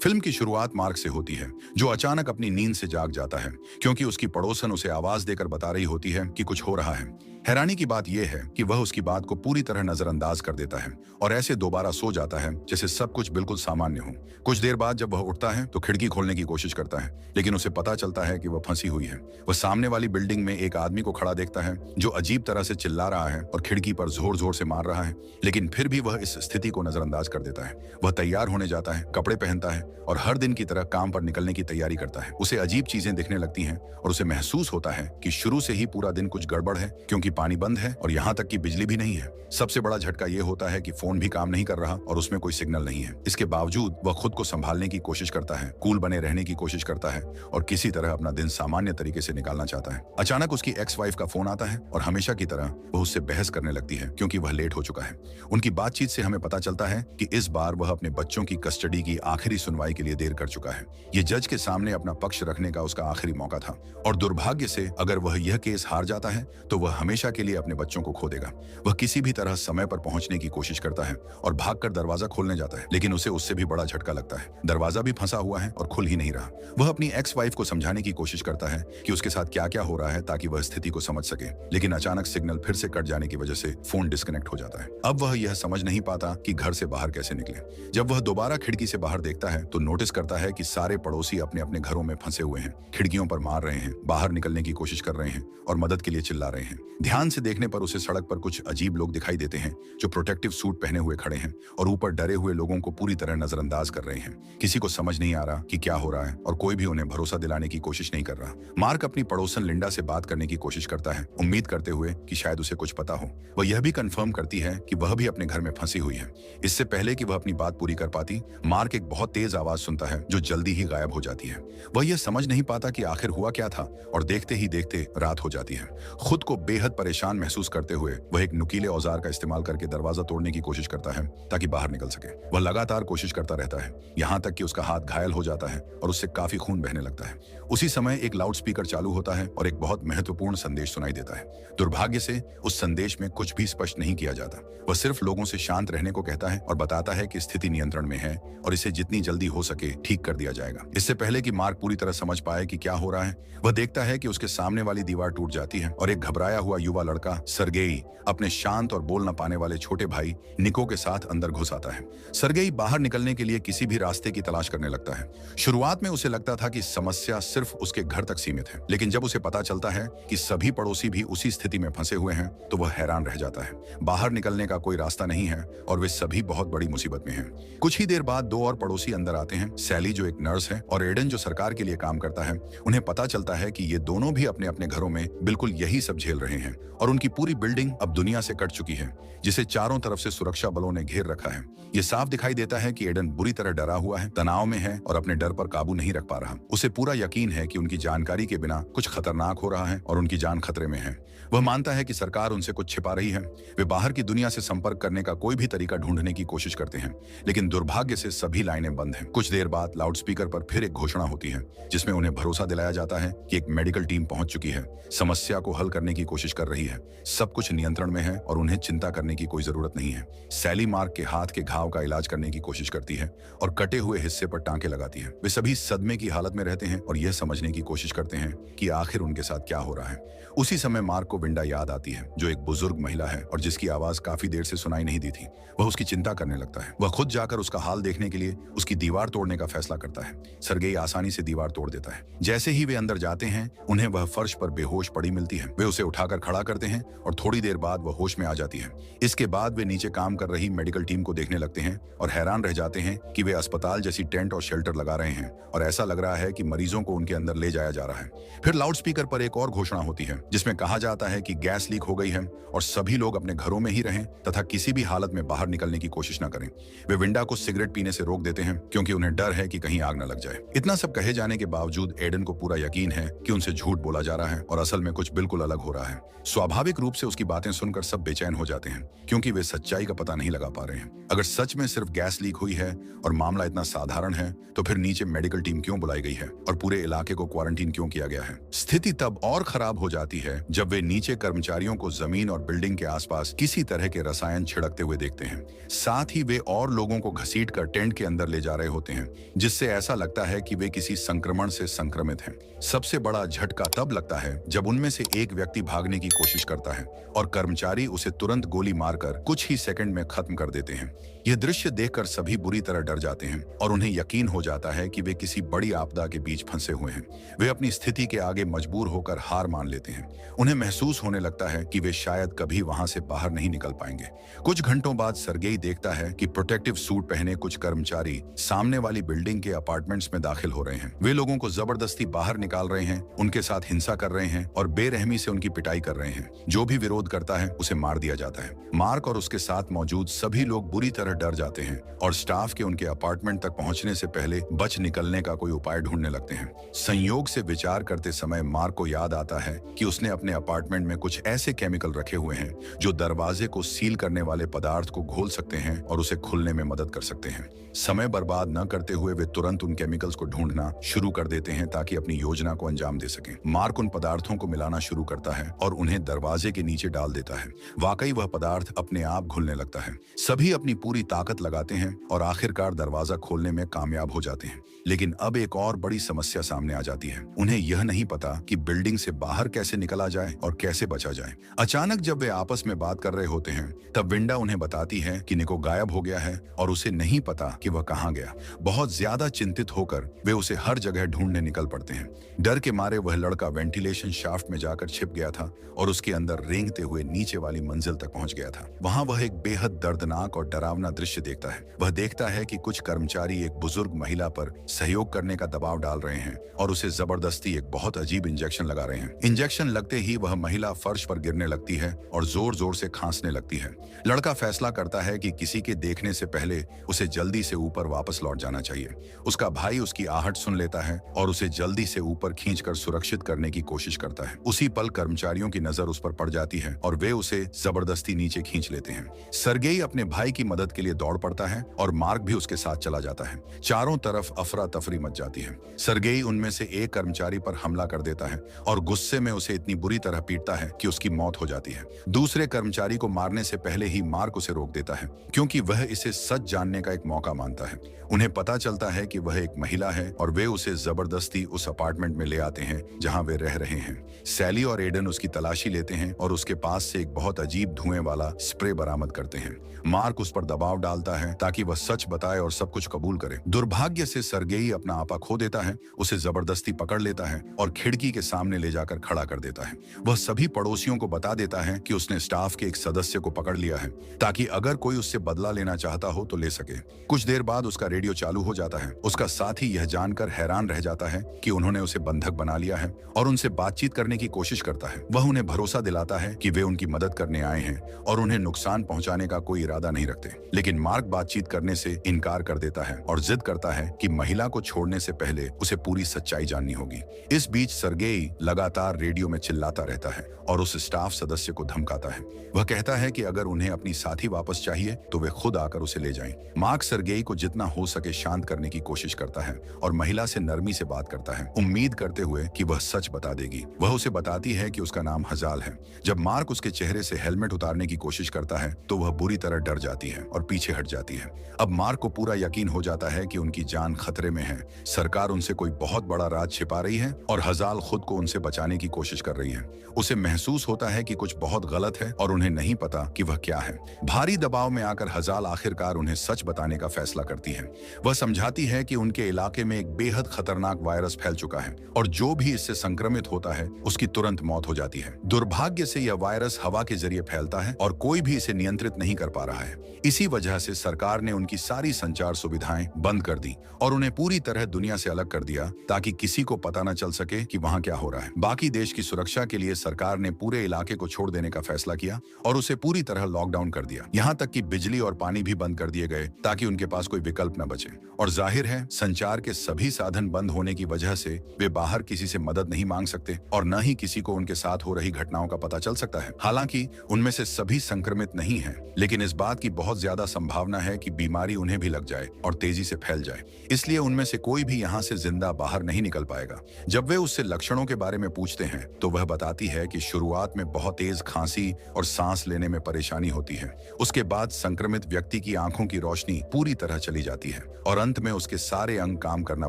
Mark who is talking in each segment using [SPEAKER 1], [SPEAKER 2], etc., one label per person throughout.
[SPEAKER 1] Film की शुरुआत mark से होती है, जो अचानक अपनी नींद से जाग जाता है क्योंकि उसकी पड़ोसन उसे आवाज देकर बता रही होती है कि कुछ हो रहा है। हैरानी की बात यह है कि वह उसकी बात को पूरी तरह नजरअंदाज कर देता है और ऐसे दोबारा सो जाता है जैसे सब कुछ बिल्कुल सामान्य हो। कुछ देर बाद जब वह उठता है तो खिड़की खोलने की कोशिश करता है, लेकिन उसे पता चलता है कि वह फंसी हुई है। वह सामने वाली बिल्डिंग में एक आदमी को खड़ा देखता है जो अजीब तरह से चिल्ला रहा है और खिड़की पर जोर जोर से मार रहा है, लेकिन फिर भी वह इस स्थिति को नजरअंदाज कर देता है। वह तैयार होने जाता है, कपड़े पहनता है और हर दिन की तरह काम पर निकलने की तैयारी करता है। उसे अजीब चीजें दिखने लगती हैं और उसे महसूस होता है कि शुरू से ही पूरा दिन कुछ गड़बड़ है, क्योंकि पानी बंद है और यहाँ तक कि बिजली भी नहीं है। सबसे बड़ा झटका यह होता है कि फोन भी काम नहीं कर रहा और उसमें कोई सिग्नल नहीं है। इसके बावजूद वह खुद को संभालने की कोशिश करता है, कूल बने रहने की कोशिश करता है और किसी तरह अपना दिन सामान्य तरीके से निकालना चाहता है। अचानक उसकी एक्स वाइफ का फोन आता है और हमेशा की तरह वह उससे बहस करने लगती है क्योंकि वह लेट हो चुका है। उनकी बातचीत से हमें पता चलता है कि इस बार वह अपने बच्चों की कस्टडी की आखिरी सुनवाई के लिए देर कर चुका है। ये जज के सामने अपना पक्ष रखने का उसका आखिरी मौका था और दुर्भाग्य से अगर वह यह केस हार जाता है तो वह हमेशा के लिए अपने बच्चों को खो देगा। वह किसी भी तरह समय पर पहुंचने की कोशिश करता है और भागकर दरवाजा खोलने जाता है, लेकिन उसे उससे भी बड़ा झटका लगता है। दरवाजा भी फंसा हुआ है और खुल ही नहीं रहा। वह अपनी एक्स वाइफ को समझाने की कोशिश करता है कि उसके साथ क्या क्या हो रहा है ताकि वह स्थिति को समझ सके, लेकिन अचानक सिग्नल फिर से कट जाने की वजह से फोन डिस्कनेक्ट हो जाता है। अब वह यह समझ नहीं पाता कि घर से बाहर कैसे निकले। जब वह दोबारा खिड़की से बाहर देखता है तो नोटिस करता है कि सारे पड़ोसी अपने अपने घरों में फंसे हुए हैं, खिड़कियों पर मार रहे हैं, बाहर निकलने की कोशिश कर रहे हैं और मदद के लिए चिल्ला रहे हैं। ध्यान से देखने पर उसे सड़क पर कुछ अजीब लोग दिखाई देते हैं जो प्रोटेक्टिव सूट पहने हुए खड़े हैं और ऊपर डरे हुए लोगों को पूरी तरह नजरअंदाज कर रहे हैं। किसी को समझ नहीं आ रहा कि क्या हो रहा है और कोई भी उन्हें भरोसा दिलाने की कोशिश नहीं कर रहा। मार्क अपनी पड़ोसन लिंडा से बात करने की कोशिश करता है, उम्मीद करते हुए कि शायद उसे कुछ पता हो। वह यह भी कंफर्म करती है कि वह भी अपने घर में फंसी हुई है। इससे पहले कि वह अपनी बात पूरी कर पाती, मार्क एक बहुत तेज आवाज सुनता है जो जल्दी ही गायब हो जाती है। वह यह समझ नहीं पाता कि आखिर हुआ क्या था और देखते ही देखते रात हो जाती है। खुद को बेहद परेशान महसूस करते हुए वह एक नुकीले औजार का इस्तेमाल करके दरवाजा तोड़ने की कोशिश करता है ताकि बाहर निकल सके। वह लगातार कोशिश करता रहता है, यहाँ तक कि उसका हाथ घायल हो जाता है और उससे काफी खून बहने लगता है। उसी समय एक लाउडस्पीकर चालू होता है और एक बहुत महत्वपूर्ण संदेश सुनाई देता है। दुर्भाग्य से उस संदेश में कुछ भी स्पष्ट नहीं किया जाता। वह सिर्फ लोगों से शांत रहने को कहता है और बताता है कि स्थिति नियंत्रण में है और इसे जितनी जल्दी हो सके ठीक कर दिया जाएगा। इससे पहले कि मार्क पूरी तरह समझ पाए कि क्या हो रहा है, वह देखता है कि उसके सामने वाली दीवार टूट जाती है और एक घबराया हुआ युवा लड़का सर्गेई अपने शांत और बोल न पाने वाले छोटे भाई निको के साथ अंदर घुस आता है। सर्गेई बाहर निकलने के लिए किसी भी रास्ते की तलाश करने लगता है। शुरुआत में उसे लगता था कि समस्या सिर्फ उसके घर तक सीमित है, लेकिन जब उसे पता चलता है कि सभी पड़ोसी भी उसी स्थिति में फंसे हुए हैं तो वह हैरान रह जाता है। बाहर निकलने का कोई रास्ता नहीं है और वे सभी बहुत बड़ी मुसीबत में हैं। कुछ ही देर बाद दो और पड़ोसी अंदर आते हैं, सैली जो एक नर्स है और एडन जो सरकार के लिए काम करता है। उन्हें पता चलता है कि ये दोनों भी अपने अपने घरों में बिल्कुल यही सब झेल रहे हैं और उनकी पूरी बिल्डिंग अब दुनिया से कट चुकी है, जिसे चारों तरफ से सुरक्षा बलों ने घेर रखा है। ये साफ दिखाई देता है कि एडन बुरी तरह डरा हुआ है, तनाव में है और अपने डर पर काबू नहीं रख पा रहा। उसे पूरा यकीन है कि उनकी जानकारी के बिना कुछ खतरनाक हो रहा है और उनकी जान खतरे में है। वह मानता है कि सरकार उनसे कुछ छिपा रही है। वे बाहर की दुनिया से संपर्क करने का कोई भी तरीका ढूंढने की कोशिश करते हैं, लेकिन दुर्भाग्य से सभी लाइनें बंद हैं। कुछ देर बाद लाउडस्पीकर पर फिर एक घोषणा होती है जिसमें उन्हें भरोसा दिलाया जाता है कि एक मेडिकल टीम पहुंच चुकी है, समस्या को हल करने की कोशिश कर रही है, सब कुछ नियंत्रण में है और उन्हें चिंता करने की कोई जरूरत नहीं है। सैली मार्क के हाथ के घाव का इलाज करने की कोशिश करती है और कटे हुए हिस्से पर टांके लगाती है। वे सभी सदमे की हालत में रहते हैं और यह समझने की कोशिश करते हैं कि आखिर उनके साथ क्या हो रहा है। उसी समय मार्क को विंडा याद आती है, जो एक बुजुर्ग महिला है और जिसकी आवाज काफी देर से सुनाई नहीं दी थी। वह उसकी चिंता करने लगता है। वह खुद जाकर उसका हाल देखने के लिए उसकी दीवार तोड़ने का फैसला करता है। सर्गेई आसानी से दीवार तोड़ देता है। जैसे ही वे अंदर जाते हैं उन्हें वह फर्श पर बेहोश पड़ी मिलती है। वे उसे उठाकर खड़ा करते हैं और थोड़ी देर बाद वह होश में आ जाती है। इसके बाद वे नीचे काम कर रही मेडिकल टीम को देखने लगते हैं और हैरान रह जाते हैं कि वे अस्पताल जैसी टेंट और शेल्टर लगा रहे हैं और ऐसा लग रहा है कि मरीजों को उनके अंदर ले जाया जा रहा है। फिर लाउडस्पीकर पर एक और घोषणा होती है जिसमें कहा जाता है कि गैस लीक हो गई है और सभी लोग अपने घरों में ही रहें तथा किसी भी हालत में बाहर निकलने की कोशिश न करें। वे विंडा को सिगरेट पीने से रोक देते हैं क्योंकि उन्हें डर है कि कहीं आग न लग जाए। इतना सब कहे जाने के बावजूद एडन को पूरा यकीन है कि उनसे झूठ बोला जा रहा है और असल में कुछ बिल्कुल अलग हो रहा है। स्वाभाविक रूप से उसकी बातें सुनकर सब बेचैन हो जाते हैं, क्योंकि वे सच्चाई का पता नहीं लगा पा रहे हैं। अगर सच में सिर्फ गैस लीक हुई है और मामला इतना साधारण है, तो फिर नीचे मेडिकल टीम क्यों बुलाई गई है और पूरे इलाके को क्वारंटीन क्यों किया गया है? स्थिति तब और खराब हो जाती है जब वे नीचे कर्मचारियों को जमीन और बिल्डिंग के आसपास किसी तरह के रसायन छिड़कते हुए देखते हैं। साथ ही वे और लोगों को घसीटकर टेंट के अंदर ले जा रहे होते हैं, जिससे ऐसा लगता है कि वे किसी संक्रमण से संक्रमित हैं। सबसे बड़ा झटका तब लगता है जब उनमें से एक व्यक्ति भागने की कोशिश करता है और कर्मचारी उसे तुरंत गोली मारकर कुछ ही सेकंड में खत्म कर देते हैं। यह दृश्य देखकर सभी बुरी तरह डर जाते हैं और उन्हें यकीन हो जाता है कि वे किसी बड़ी आपदा के बीच फंसे हुए हैं। वे अपनी स्थिति के आगे मजबूर होकर हार मान लेते हैं। उन्हें महसूस होने लगता है कि वे शायद कभी वहां से बाहर नहीं निकल पाएंगे। कुछ घंटों बाद सर्गेई देखता है कि प्रोटेक्टिव सूट पहने कुछ कर्मचारी सामने वाली बिल्डिंग के अपार्टमेंट्स में दाखिल हो रहे हैं। वे लोगों को जबरदस्ती बाहर निकाल रहे हैं, उनके साथ हिंसा कर रहे हैं और बेरहमी से उनकी पिटाई कर रहे हैं। जो भी विरोध करता है उसे मार दिया जाता है। मार्क और उसके साथ मौजूद सभी लोग बुरी तरह डर जाते हैं और स्टाफ के उनके अपार्टमेंट तक पहुंचने से पहले बच निकलने का कोई उपाय ढूंढने लगते हैं। संयोग से विचार करते समय मार्क को याद आता है कि उसने अपने अपार्टमेंट में कुछ ऐसे केमिकल रखे हुए हैं जो दरवाजे को सील करने वाले पदार्थ को घोल सकते हैं और उसे खुलने में मदद कर सकते हैं। समय बर्बाद न करते हुए वे तुरंत उन केमिकल्स को ढूंढना शुरू कर देते हैं ताकि अपनी योजना को अंजाम दे सकें। मार्क उन पदार्थों को मिलाना शुरू करता है और उन्हें दरवाजे के नीचे डाल देता है। वाकई वह पदार्थ अपने आप घुलने लगता है। सभी अपनी पूरी ताकत लगाते हैं और आखिरकार दरवाजा खोलने में कामयाब हो जाते हैं। लेकिन अब एक और बड़ी समस्या सामने आ जाती है। उन्हें यह नहीं पता कि बिल्डिंग से बाहर कैसे निकला जाए और कैसे बचा जाए। अचानक जब वे आपस में बात कर रहे होते हैं, तब विंडा उन्हें बताती है कि निको गायब हो गया है और उसे नहीं पता कि वह कहां गया। बहुत ज्यादा चिंतित होकर वे उसे हर जगह ढूंढने निकल पड़ते हैं। डर के मारे वह लड़का वेंटिलेशन शाफ्ट में जाकर छिप गया था और उसके अंदर रेंगते हुए नीचे वाली मंजिल तक पहुंच गया था। वहां वह एक बेहद दर्दनाक और डरावना दृश्य देखता है। वह देखता है कि कुछ कर्मचारी एक बुजुर्ग महिला पर सहयोग करने का दबाव डाल रहे हैं और उसे जबरदस्ती एक बहुत अजीब इंजेक्शन लगा रहे हैं। इंजेक्शन लगते ही वह महिला फर्श पर गिरने लगती है और जोर जोर से खांसने लगती है। लड़का फैसला करता है कि किसी के देखने से पहले उसे जल्दी से ऊपर वापस लौट जाना चाहिए। उसका भाई उसकी आहट सुन लेता है और उसे जल्दी से ऊपर खींचकर सुरक्षित करने की कोशिश करता है। उसी पल कर्मचारियों की नजर उस पर पड़ जाती है और वे उसे जबरदस्ती नीचे खींच लेते हैं। सर्गेई अपने भाई की मदद के लिए दौड़ पड़ता है और मार्क भी उसके साथ चला जाता है। चारों तरफ अफरा तफरी मच जाती है। सर्गेई उनमें से एक कर्मचारी पर हमला कर देता है और गुस्से में उसे इतनी बुरी तरह पीटता है कि उसकी मौत हो जाती है। दूसरे कर्मचारी को मारने से पहले ही मार्क उसे रोक देता है, क्योंकि वह इसे सच जानने का एक मौका मानता है। उन्हें पता चलता है कि वह एक महिला है और वे उसे जबरदस्ती उस अपार्टमेंट में ले आते हैं जहां वे रह रहे हैं। सैली और एडन उसकी तलाशी लेते हैं और उसके पास से एक बहुत अजीब धुएं वाला स्प्रे बरामद करते हैं। मार्क उस पर दबाव डालता है ताकि वह सच बताए और सब कुछ कबूल करे। दुर्भाग्य से सर्गेई अपना आपा खो देता है, उसे जबरदस्ती पकड़ लेता है और खिड़की के सामने ले जाकर खड़ा कर देता है। वह सभी पड़ोसियों को बता देता है कि उसने स्टाफ के एक सदस्य को पकड़ लिया है, ताकि अगर कोई उससे बदला लेना चाहता हो तो ले सके। कुछ देर बाद उसका रेडियो चालू हो जाता है। उसका साथी यह जानकर हैरान रह जाता है कि उन्होंने उसे बंधक बना लिया है और उनसे बातचीत करने की कोशिश करता है। वह उन्हें भरोसा दिलाता है कि वे उनकी मदद करने आए हैं और उन्हें नुकसान पहुंचाने का कोई इरादा नहीं रखते। लेकिन मार्क बातचीत करने से इनकार कर देता है और जिद करता है कि महिला को छोड़ने से पहले उसे पूरी सच्चाई जाननी होगी। इस बीच सर्गेई लगातार रेडियो में चिल्लाता रहता है और उस स्टाफ सदस्य को धमकाता है। वह कहता है कि अगर उन्हें अपनी साथी वापस चाहिए तो वे खुद आकर उसे ले जाएं। मार्क सर्गेई को जितना हो सके शांत करने की कोशिश करता है और महिला से नरमी से बात करता है, उम्मीद करते हुए कि वह सच बता देगी। वह उसे बताती है कि उसका नाम हजाल है। जब मार्क उसके चेहरे से हेलमेट उतारने की कोशिश करता है तो वह बुरी तरह डर जाती है और पीछे हट जाती है। अब मार्क को पूरा यकीन हो जाता है कि उनकी जान खतरे में है। सरकार उनसे कोई बहुत बड़ा राज छिपा रही है और हजाल खुद को उनसे बचाने की कोशिश कर रही है। उसे महसूस होता है कि कुछ बहुत गलत है और उन्हें नहीं पता कि वह क्या है। भारी दबाव में आकर हजाल आखिरकार उन्हें सच बताने का फैसला करती है। वह समझाती है कि उनके इलाके में एक बेहद खतरनाक वायरस फैल चुका है और जो भी इससे संक्रमित होता है उसकी तुरंत मौत हो जाती है। दुर्भाग्य से यह वायरस हवा के जरिए फैलता है और कोई भी इसे नियंत्रित नहीं कर पा रहा है। इसी वजह से सरकार ने उनकी सारी संचार सुविधाएं बंद कर दी और उन्हें पूरी तरह दुनिया से अलग कर दिया ताकि किसी को पता न चल सके कि वहां क्या हो रहा है। बाकी देश की सुरक्षा के लिए सरकार ने पूरे इलाके को छोड़ देने का फैसला किया और उसे पूरी तरह लॉकडाउन कर दिया। यहाँ तक कि बिजली और पानी भी बंद कर दिए गए ताकि उनके पास कोई विकल्प न बचे। और जाहिर है संचार के सभी साधन बंद होने की वजह से वे बाहर किसी से मदद नहीं मांग सकते और न ही किसी को उनके साथ हो रही घटनाओं का पता चल सकता है। हालांकि उनमें से सभी संक्रमित नहीं हैं, लेकिन इस बात की बहुत ज्यादा संभावना है कि बीमारी उन्हें भी लग जाए और तेजी से फैल जाए। इसलिए उनमें से कोई भी यहाँ से जिंदा बाहर नहीं निकल पाएगा। जब वे उससे लक्षणों के बारे में पूछते हैं तो वह बताती है कि शुरुआत में बहुत तेज खांसी और सांस लेने में परेशानी होती है। उसके बाद संक्रमित व्यक्ति की आंखों की रोशनी पूरी तरह चली जाती है और अंत में उसके सारे अंग काम करना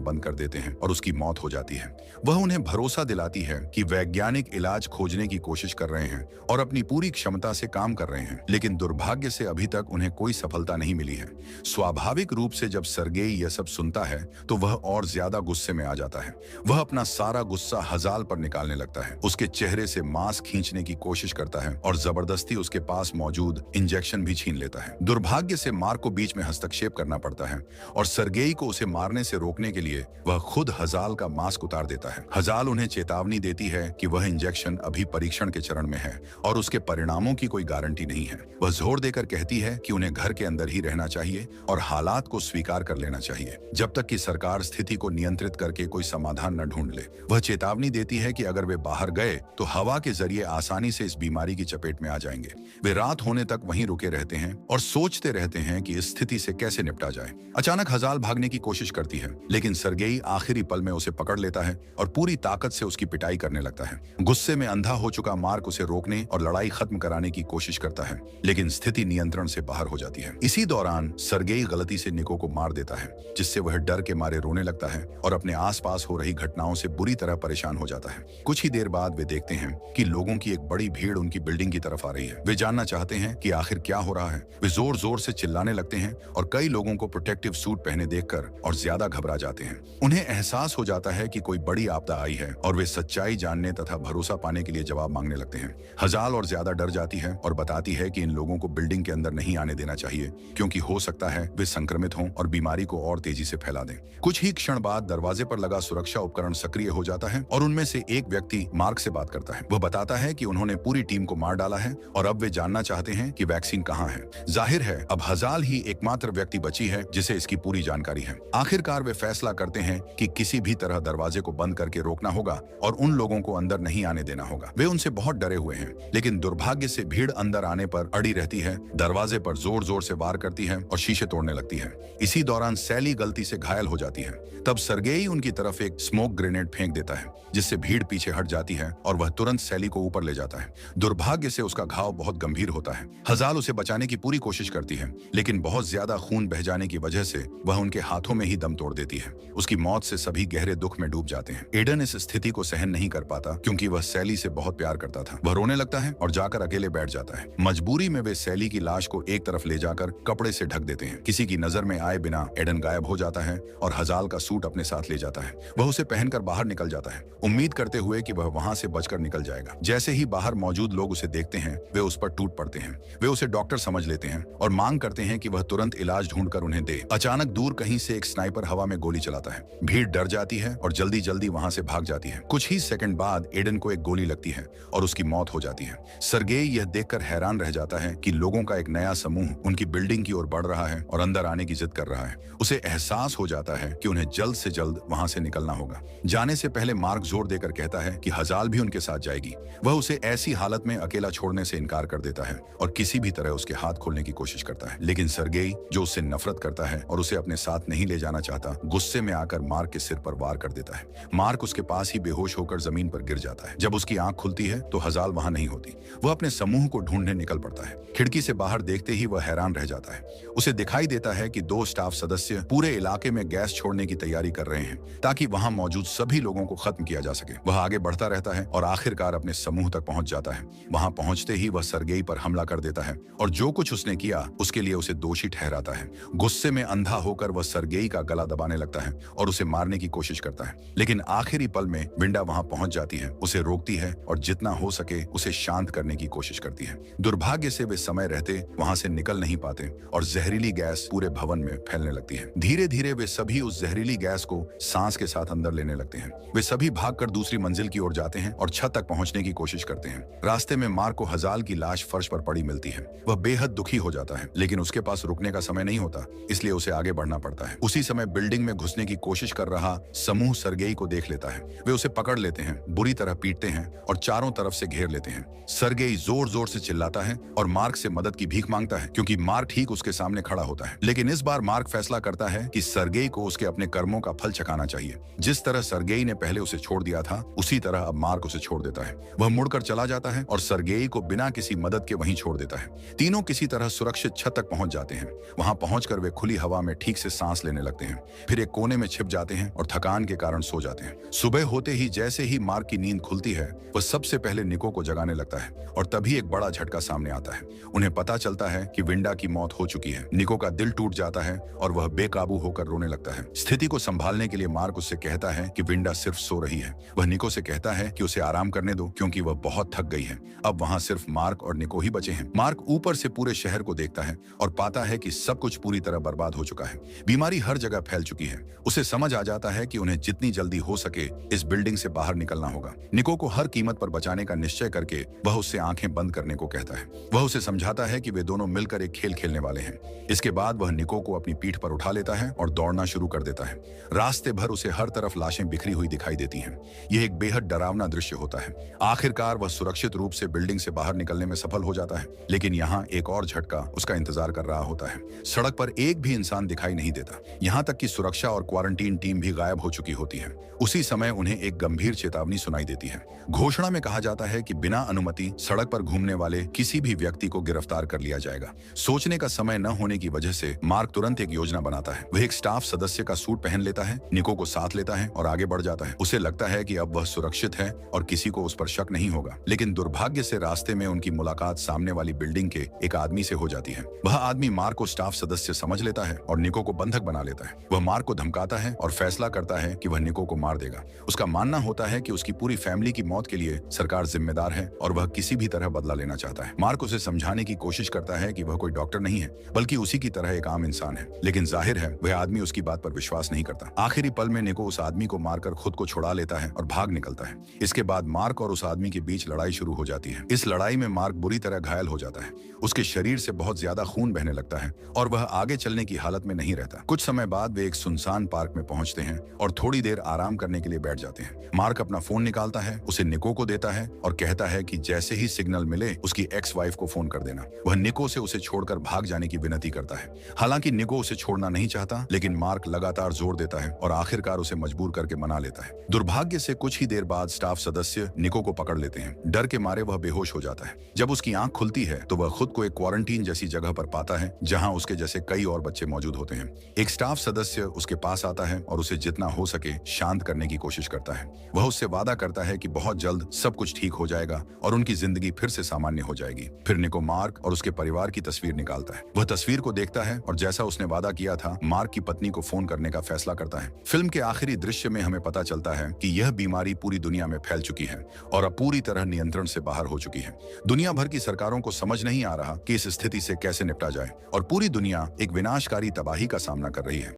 [SPEAKER 1] बंद कर देते हैं और उसकी मौत हो जाती है। वह उन्हें भरोसा दिलाती है कि वैज्ञानिक इलाज खोजने की कोशिश कर रहे हैं और अपनी पूरी क्षमता से काम कर रहे हैं, लेकिन दुर्भाग्य से अभी तक उन्हें कोई सफलता नहीं मिली है। स्वाभाविक रूप से जब सर्गेई यह सब सुनता है तो वह और ज्यादा गुस्से में आ जाता है। वह अपना सारा गुस्सा हजाल पर निकालने लगता है, उसके चेहरे से मांस खींचने की कोशिश करता है और जबरदस्ती उसके पास मौजूद इंजेक्शन भी छीन लेता है। दुर्भाग्य से मार्क को बीच में हस्तक्षेप करना पड़ता है और सर्गेई को उसे मारने से रोकने के लिए वह खुद हजाल का मास्क उतार देता है। हजाल उन्हें चेतावनी देती है कि वह इंजेक्शन अभी परीक्षण के चरण में है और उसके परिणामों की कोई गारंटी नहीं है। वह जोर देकर कहती है कि उन्हें घर के अंदर ही रहना चाहिए और हालात को स्वीकार कर लेना चाहिए जब तक कि सरकार स्थिति को नियंत्रित करके कोई समाधान न ढूंढ ले। वह चेतावनी देती है कि अगर वे बाहर गए तो हवा के जरिए आसानी से इस बीमारी की चपेट में आ जाएंगे। वे रात होने तक वहीं रुके रहते हैं और सोचते रहते हैं कि इस स्थिति से कैसे निपटा जाए। अचानक हजाल भागने की कोशिश करती है, लेकिन सर्गेई आखिरी पल में उसे पकड़ लेता है और पूरी ताकत से उसकी पिटाई करने लगता है। गुस्से में अंधा हो चुका मार्क उसे रोकने और लड़ाई खत्म कराने की कोशिश करता है, लेकिन स्थिति नियंत्रण से बाहर हो जाती है। इसी दौरान सर्गेई गलती से निको को मार देता है, जिससे वह डर के मारे रोने लगता है और अपने आसपास हो रही घटनाओं से बुरी तरह परेशान हो जाता है। कुछ ही देर बाद वे देखते हैं कि लोगों की एक बड़ी भीड़ उनकी बिल्डिंग की तरफ आ रही है। वे जानना चाहते हैं कि आखिर क्या हो रहा है। वे जोर जोर से चिल्लाने लगते हैं और कई लोगों को प्रोटेक्टिव सूट पहने देखकर और ज्यादा घबरा जाते हैं। उन्हें एहसास हो जाता है कि कोई बड़ी आपदा आई है और वे सच्चाई जानने तथा भरोसा पाने के लिए जवाब मांगने लगते हैं। हजाल और ज्यादा डर जाती है और बताती है कि इन लोगों को बिल्डिंग के अंदर नहीं आने देना चाहिए, क्योंकि हो सकता है वे संक्रमित हों और बीमारी को और तेजी से फैला दें। कुछ ही क्षण बाद दरवाजे पर लगा सुरक्षा उपकरण सक्रिय हो जाता है और उनमें से एक व्यक्ति मार्क से बात करता है। वह बताता है कि उन्होंने पूरी टीम को मार डाला है और अब वे जानना चाहते हैं कि वैक्सीन कहां है। जाहिर है अब हजाल ही एकमात्र व्यक्ति बची है जिसे इसकी पूरी जानकारी है। आखिरकार वे फैसला करते हैं कि किसी भी तरह दरवाजे को बंद करके रोकना होगा और उन लोगों को अंदर नहीं आने देना होगा। वे उनसे बहुत डरे हुए हैं, लेकिन दुर्भाग्य से भीड़ अंदर आने पर अड़ी रहती है, दरवाजे पर जोर जोर से वार करती है और शीशे तोड़ने लगती है। इसी दौरान सैली गलती से घायल हो जाती है। तब सर्गेई उनकी तरफ एक स्मोक ग्रेनेड फेंक देता है, जिससे भीड़ पीछे हट जाती है और वह तुरंत सैली को ऊपर ले जाता है। दुर्भाग्य से उसका घाव बहुत गंभीर होता है। हजाल उसे बचाने की पूरी कोशिश करती है, लेकिन बहुत ज्यादा खून बह जाने की वजह से वह उनके हाथों में ही दम तोड़ देती है। उसकी मौत से सभी गहरे दुख में डूब जाते हैं। एडन इस स्थिति को सहन नहीं कर पाता, क्योंकि वह सैली से बहुत प्यार करता था। वह रोने लगता है और जाकर अकेले बैठ जाता है। मजबूरी में वे सैली की लाश को एक तरफ ले जाकर कपड़े से ढक देते हैं। किसी की नजर में आए बिना एडन गायब हो जाता है और हजाल का सूट अपने साथ ले जाता है। वह उसे पहनकर बाहर निकल जाता है, उम्मीद करते हुए कि वह वहां से बचकर निकल जाएगा। जैसे ही बाहर मौजूद लोग उसे देखते हैं, वे उस पर टूट पड़ते हैं। वे उसे डॉक्टर समझ लेते हैं और मांग करते हैं कि वह तुरंत इलाज ढूंढकर उन्हें दे। अचानक दूर कहीं से एक स्नाइपर हवा में गोली चलाता है। भीड़ डर जाती है और जल्दी जल्दी वहां से भाग जाती है। कुछ ही सेकंड बाद एडन को एक गोली लगती है और उसकी मौत हो जाती है। सर्गेई यह देखकर हैरान रह जाता है कि लोगों का एक नया समूह उनकी बिल्डिंग की ओर बढ़ रहा है और अंदर आने की जिद कर रहा है। उसे एहसास हो जाता है कि उन्हें जल्द से जल्द वहां से निकलना होगा। जाने से पहले मार्क जोर देकर कहता है कि हजाल भी उनके साथ जाएगी। वह उसे ऐसी हालत में अकेला छोड़ने से इनकार कर देता है और किसी भी तरह उसके हाथ खोलने की कोशिश करता है, लेकिन सर्गेई, जो उससे नफरत करता है और उसे अपने साथ नहीं ले जाना चाहता, गुस्से में आकर मार्क के सिर पर वार कर देता है। मार्क उसके पास ही बेहोश होकर जमीन पर गिर जाता है। जब उसकी आंख खुलती है तो हजाल वहां नहीं होती। वह अपने समूह को ढूंढने निकल पड़ता है। खिड़की से बाहर देखते ही वह हैरान रह जाता है। उसे दिखाई देता है कि 2 स्टाफ सदस्य पूरे इलाके में गैस छोड़ने की तैयारी कर रहे हैं, ताकि वहां मौजूद सभी लोगों को खत्म किया जा सके। वह आगे बढ़ता रहता है और आखिरकार अपने समूह तक पहुंच जाता है। वहां पहुंचते ही वह सर्गेई पर हमला कर देता है और जो कुछ उसने किया उसके लिए उसे दोषी ठहराता है। गुस्से में अंधा होकर वह सर्गेई का गला दबाने लगता है और उसे मारने की कोशिश करता है, लेकिन आखिरी पल में विंडा वहां पहुंच जाती है, उसे रोकती है और जितना हो सके उसे शांत करने की कोशिश करती है। दुर्भाग्य से वे समय रहते वहां से निकल नहीं पाते और जहरीली गैस पूरे भवन में फैलने लगती है। धीरे धीरे वे सभी उस जहरीली गैस को सांस के साथ अंदर लेने लगते हैं। वे सभी भागकर दूसरी मंजिल की ओर जाते हैं और छत तक पहुंचने की कोशिश करते हैं। रास्ते में मार्क को हजाल की लाश फर्श पर पड़ी मिलती है। वह बेहद दुखी हो जाता है, लेकिन उसके पास रुकने का समय नहीं होता, इसलिए उसे आगे बढ़ना पड़ता है। उसी समय बिल्डिंग में घुसने की कोशिश कर रहा समूह सर्गेई को देख लेता है। वे उसे पकड़ लेते हैं, बुरी तरह पीटते हैं और चारों तरफ से घेर लेते हैं। सर्गेई जोर जोर से चिल्लाता है और मार्क से मदद की भीख मांगता है, क्योंकि मार्क ठीक उसके सामने खड़ा होता है। लेकिन इस बार मार्क फैसला करता है कि सर्गेई को उसके अपने कर्मों का फल चखाना चाहिए। जिस तरह सर्गेई ने पहले उसे छोड़ दिया था, उसी तरह अब मार्क उसे छोड़ देता है। वह मुड़कर चला जाता है और सर्गेई को बिना किसी मदद के वहीं छोड़ देता है। तीनों किसी तरह सुरक्षित छत तक पहुंच जाते हैं। वहां पहुंचकर वे खुली हवा में ठीक से सांस लेने लगते हैं, फिर एक कोने में छिप जाते हैं और थकान के कारण सो जाते हैं। सुबह होते ही जैसे ही मार्क की नींद खुलती है, वह सबसे पहले निको को जगाने लगता है और तभी एक बड़ा झटका सामने आता है। उन्हें पता चलता है कि विंडा की मौत हो चुकी है। निको का दिल टूट जाता है और वह बेकाबू होकर रोने लगता है। स्थिति को संभालने के लिए मार्क उससे कहता है कि विंडा सिर्फ सो रही है। वह निको से कहता है कि उसे आराम करने दो, क्योंकि वह बहुत थक गई है। अब वहां सिर्फ मार्क और निको ही बचे हैं। मार्क ऊपर से पूरे शहर को देखता है और पाता है कि सब कुछ पूरी तरह बर्बाद हो चुका है। बीमारी हर जगह फैल चुकी है। उसे समझ आ जाता है कि उन्हें जितनी जल्दी हो सके इस बिल्डिंग से बाहर निकलना होगा। निको को हर कीमत पर बचाने का निश्चय करके वह उससे आंखें बंद करने को कहता है। वह उसे समझाता है कि वे दोनों मिलकर एक खेल खेलने वाले हैं। इसके बाद वह निको को अपनी पीठ पर उठा लेता है और दौड़ना शुरू कर देता है। रास्ते भर उसे हर तरफ लाशें बिखरी हुई दिखाई देती हैं। यह एक बेहद डरावना दृश्य होता है। आखिरकार वह सुरक्षित रूप से बिल्डिंग से बाहर निकलने में सफल हो जाता है, लेकिन यहाँ एक और झटका उसका इंतजार कर रहा होता है। सड़क पर एक भी इंसान दिखाई नहीं देता, यहाँ तक कि सुरक्षा और क्वारंटीन टीम भी गायब हो चुकी होती है। उसी समय उन्हें एक गंभीर चेतावनी सुनाई देती है। घोषणा में कहा जाता है कि बिना अनुमति सड़क पर घूमने वाले किसी भी व्यक्ति को गिरफ्तार कर लिया जाएगा। सोचने का समय न होने की वजह से मार्क तुरंत एक योजना बनाता है। वह एक स्टाफ सदस्य का सूट पहन लेता है, निको को साथ लेता है और आगे बढ़ जाता है। उसे लगता है कि अब वह सुरक्षित है और किसी को उस पर शक नहीं होगा। लेकिन दुर्भाग्य से रास्ते में उनकी मुलाकात सामने वाली बिल्डिंग के एक आदमी से हो जाती है। वह आदमी मार्क को स्टाफ सदस्य समझ लेता है और निको को बंधक बना लेता है। वह मार्क को धमकाता है और फैसला करता है कि वह निको को मार देगा। उसका मानना होता है कि उसकी पूरी फैमिली की मौत के लिए सरकार जिम्मेदार है और वह किसी भी तरह बदला लेना चाहता है। मार्क उसे समझाने की कोशिश करता है कि वह कोई डॉक्टर नहीं है, बल्कि उसी की तरह एक आम इंसान है। लेकिन जाहिर है वह आदमी उसकी बात पर विश्वास नहीं करता। आखिरी पल में निको उस आदमी को मारकर खुद को छुड़ा लेता है और भाग निकलता है। इसके बाद मार्क और उस आदमी के बीच लड़ाई शुरू हो जाती है। इस लड़ाई में मार्क बुरी तरह घायल हो जाता है। उसके शरीर से बहुत ज्यादा खून बहने लगता है और वह आगे चलने की हालत में नहीं रहता। कुछ समय बाद वे एक सुनसान पार्क में पहुंचते हैं और थोड़ी देर आराम करने के लिए बैठ जाते हैं। मार्क अपना फोन निकालता है, उसे निको को देता है और कहता है कि जैसे ही सिग्नल मिले उसकी एक्स वाइफ को फोन कर देना। वह निको से उसे छोड़कर भाग जाने की विनती करता है। हालांकि निको उसे छोड़ना नहीं चाहता, लेकिन मार्क लगातार जोर देता है और आखिरकार उसे मजबूर करके मना लेता है। दुर्भाग्य से कुछ ही देर बाद स्टाफ सदस्य निको को पकड़ लेते हैं। डर के मारे वह बेहोश हो जाता है। जब उसकी आंख खुलती है तो वह खुद को एक क्वारंटीन जैसी जगह पर पाता है, जहां उसके जैसे कई और बच्चे मौजूद होते हैं। एक स्टाफ सदस्य उसके पास आता है और उसे जितना हो सके शांत करने की कोशिश करता है। वह उससे वादा करता है कि बहुत जल्द सब कुछ ठीक हो जाएगा और उनकी जिंदगी फिर से सामान्य हो जाएगी। फिर निको मार्क और उसके परिवार की तस्वीर निकालता है। वह तस्वीर को देखता है और जैसा उसने वादा किया था, मार्क की पत्नी को फोन करने का फैसला करता है। फिल्म के आखिरी दृश्य में हमें पता चलता है कि यह बीमारी पूरी दुनिया में फैल चुकी है और अब पूरी तरह नियंत्रण से बाहर हो चुकी है। दुनिया भर की सरकारों को समझ नहीं आ रहा कि इस स्थिति से कैसे निपटा जाए और पूरी दुनिया एक विनाशकारी तबाही का सामना कर रही है।